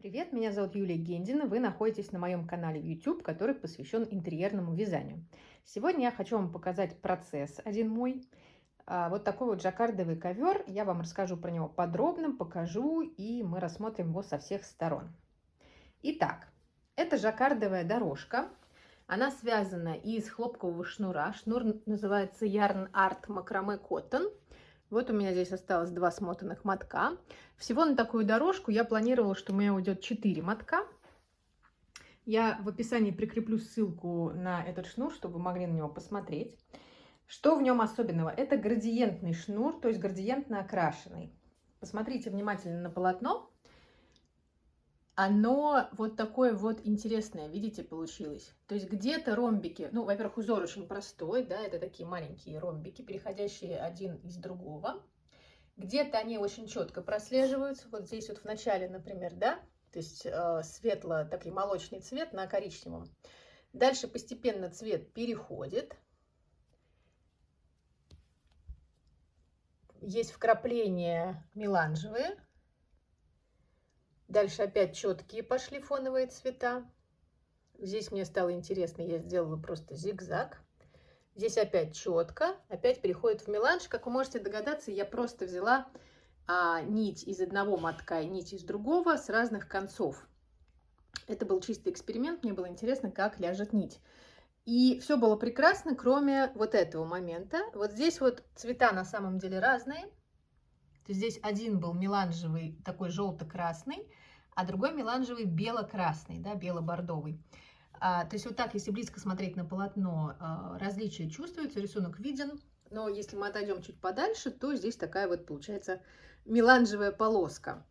Привет, меня зовут Юлия Гендина. Вы находитесь на моем канале YouTube, который посвящен интерьерному вязанию. Сегодня я хочу вам показать процесс один мой. Вот такой вот жаккардовый ковер. Я вам расскажу про него подробно, покажу, и мы рассмотрим его со всех сторон. Итак, это жаккардовая дорожка. Она связана из хлопкового шнура. Шнур называется Yarn Art Macrame Cotton. Вот у меня здесь осталось 2 смотанных мотка. Всего на такую дорожку я планировала, что у меня уйдет 4 мотка. Я в описании прикреплю ссылку на этот шнур, чтобы вы могли на него посмотреть. Что в нем особенного? Это градиентный шнур, то есть градиентно окрашенный. Посмотрите внимательно на полотно. Оно вот такое вот интересное, видите, получилось. То есть где-то ромбики, ну, во-первых, узор очень простой, да, это такие маленькие ромбики, переходящие один из другого. Где-то они очень четко прослеживаются. Вот здесь вот в начале, например, да, то есть светло, такой молочный цвет на коричневом. Дальше постепенно цвет переходит. Есть вкрапления меланжевые. Дальше опять четкие пошли фоновые цвета. Здесь мне стало интересно, я сделала просто зигзаг. Здесь опять четко, опять переходит в меланж. Как вы можете догадаться, я просто взяла нить из одного мотка и нить из другого с разных концов. Это был чистый эксперимент, мне было интересно, как ляжет нить. И все было прекрасно, кроме вот этого момента. Вот здесь вот цвета на самом деле разные. То есть здесь один был меланжевый, такой желто-красный, а другой меланжевый бело-красный, да, бело-бордовый. То есть вот так, если близко смотреть на полотно, различия чувствуются, рисунок виден. Но если мы отойдем чуть подальше, то здесь такая вот получается меланжевая полоска.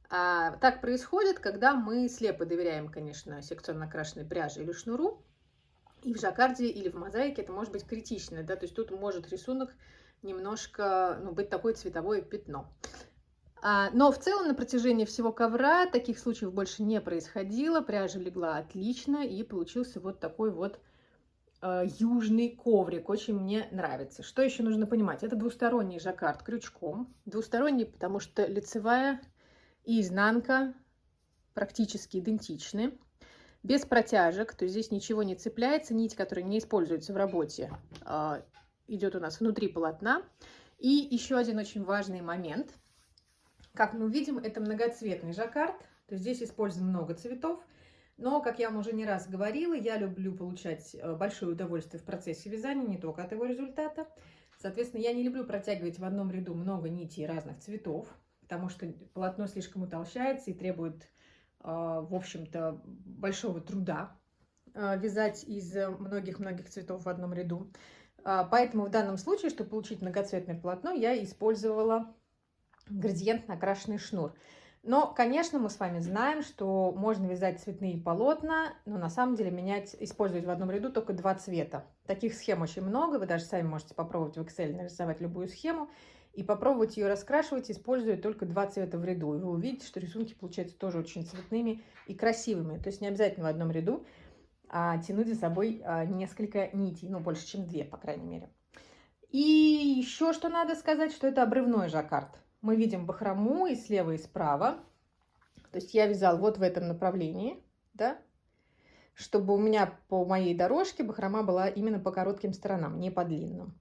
Так происходит, когда мы слепо доверяем, конечно, секционно окрашенной пряже или шнуру. И в жаккарде или в мозаике это может быть критично, да, то есть тут может рисунок немножко, быть такое цветовое пятно. Но в целом на протяжении всего ковра таких случаев больше не происходило. Пряжа легла отлично, и получился вот такой вот южный коврик. Очень мне нравится. Что еще нужно понимать? Это двусторонний жаккард крючком. Двусторонний, потому что лицевая и изнанка практически идентичны. Без протяжек, то есть здесь ничего не цепляется. Нить, которая не используется в работе, идет у нас внутри полотна. И еще один очень важный момент. Как мы видим, это многоцветный жаккард. То есть здесь использовано много цветов. Но, как я вам уже не раз говорила, я люблю получать большое удовольствие в процессе вязания, не только от его результата. Соответственно, я не люблю протягивать в одном ряду много нитей разных цветов, потому что полотно слишком утолщается и требует, в общем-то, большого труда вязать из многих-многих цветов в одном ряду. Поэтому в данном случае, чтобы получить многоцветное полотно, я использовала градиентно окрашенный шнур. Но, конечно, мы с вами знаем, что можно вязать цветные полотна, но на самом деле использовать в одном ряду только 2 цвета. Таких схем очень много, вы даже сами можете попробовать в Excel нарисовать любую схему и попробовать ее раскрашивать, используя только 2 цвета в ряду. И вы увидите, что рисунки получаются тоже очень цветными и красивыми. То есть не обязательно в одном ряду тянуть за собой несколько нитей, больше, чем 2, по крайней мере. И еще что надо сказать, что это обрывной жаккард. Мы видим бахрому и слева, и справа. То есть я вязала вот в этом направлении, да, чтобы у меня по моей дорожке бахрома была именно по коротким сторонам, не по длинным.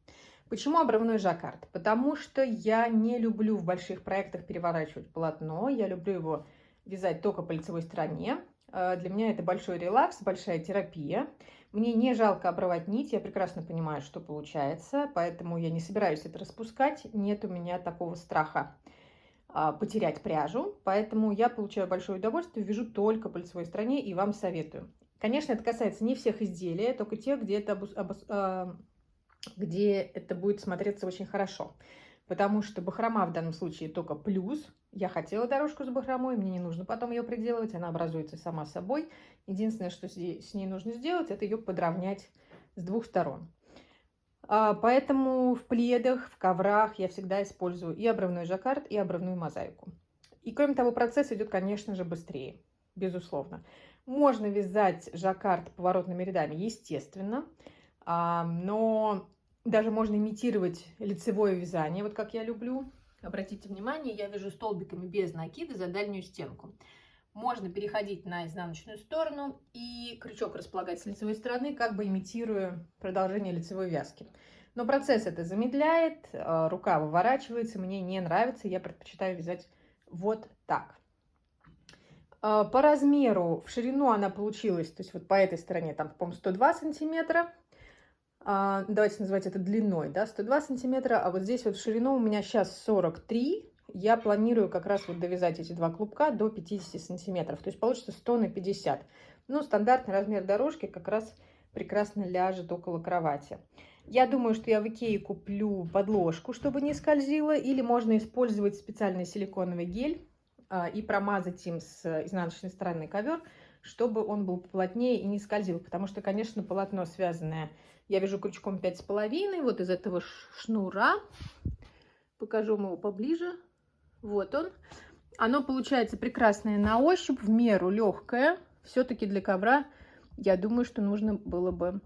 Почему обрывной жаккард? Потому что я не люблю в больших проектах переворачивать полотно. Я люблю его вязать только по лицевой стороне. Для меня это большой релакс, большая терапия. Мне не жалко обрывать нить, я прекрасно понимаю, что получается, поэтому я не собираюсь это распускать. Нет у меня такого страха потерять пряжу, поэтому я получаю большое удовольствие, вяжу только по лицевой стороне и вам советую. Конечно, это касается не всех изделий, только тех, где это будет смотреться очень хорошо. Потому что бахрома в данном случае только плюс. Я хотела дорожку с бахромой, мне не нужно потом ее приделывать, она образуется сама собой. Единственное, что с ней нужно сделать, это ее подровнять с 2 сторон. Поэтому в пледах, в коврах я всегда использую и обрывной жаккард, и обрывную мозаику. И кроме того, процесс идет, конечно же, быстрее, безусловно. Можно вязать жаккард поворотными рядами, естественно, но даже можно имитировать лицевое вязание, вот как я люблю. Обратите внимание, я вяжу столбиками без накида за дальнюю стенку. Можно переходить на изнаночную сторону и крючок располагать с лицевой стороны, как бы имитируя продолжение лицевой вязки. Но процесс это замедляет, рука выворачивается, мне не нравится, я предпочитаю вязать вот так. По размеру, в ширину она получилась, то есть вот по этой стороне, там, по-моему, 102 сантиметра. Давайте называть это длиной, да, 102 сантиметра, а вот здесь вот в ширину у меня сейчас 43. Я планирую как раз вот довязать эти два клубка до 50 сантиметров, то есть получится 100 на 50. Ну, стандартный размер дорожки как раз прекрасно ляжет около кровати. Я думаю, что я в Икее куплю подложку, чтобы не скользило, или можно использовать специальный силиконовый гель и промазать им с изнаночной стороны ковер, чтобы он был поплотнее и не скользил, потому что, конечно, полотно связанное я вяжу крючком 5,5, вот из этого шнура, покажу вам его поближе, вот он, оно получается прекрасное на ощупь, в меру легкое, все-таки для ковра, я думаю, что нужно было бы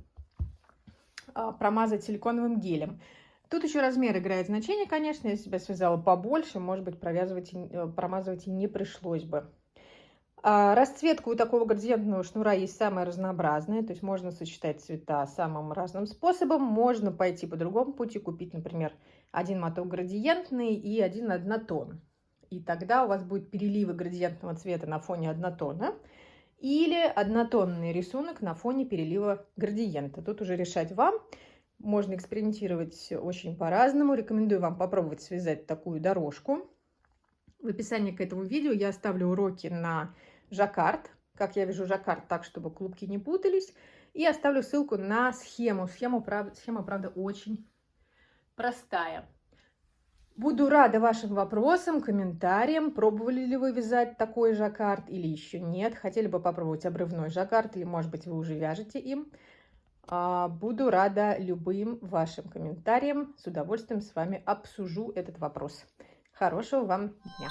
промазать силиконовым гелем. Тут еще размер играет значение, конечно, если бы я связала побольше, может быть, промазывать и не пришлось бы. Расцветка у такого градиентного шнура есть самая разнообразная, то есть можно сочетать цвета самым разным способом, можно пойти по другому пути, купить, например, один моток градиентный и один однотон. И тогда у вас будет переливы градиентного цвета на фоне однотона или однотонный рисунок на фоне перелива градиента. Тут уже решать вам. Можно экспериментировать очень по-разному. Рекомендую вам попробовать связать такую дорожку. В описании к этому видео я оставлю уроки на жаккард, как я вяжу жаккард так, чтобы клубки не путались, и оставлю ссылку на схему. Схема, правда, очень простая. Буду рада вашим вопросам, комментариям. Пробовали ли вы вязать такой жаккард или еще нет? Хотели бы попробовать обрывной жаккард или, может быть, вы уже вяжете им? Буду рада любым вашим комментариям. С удовольствием с вами обсужу этот вопрос. Хорошего вам дня!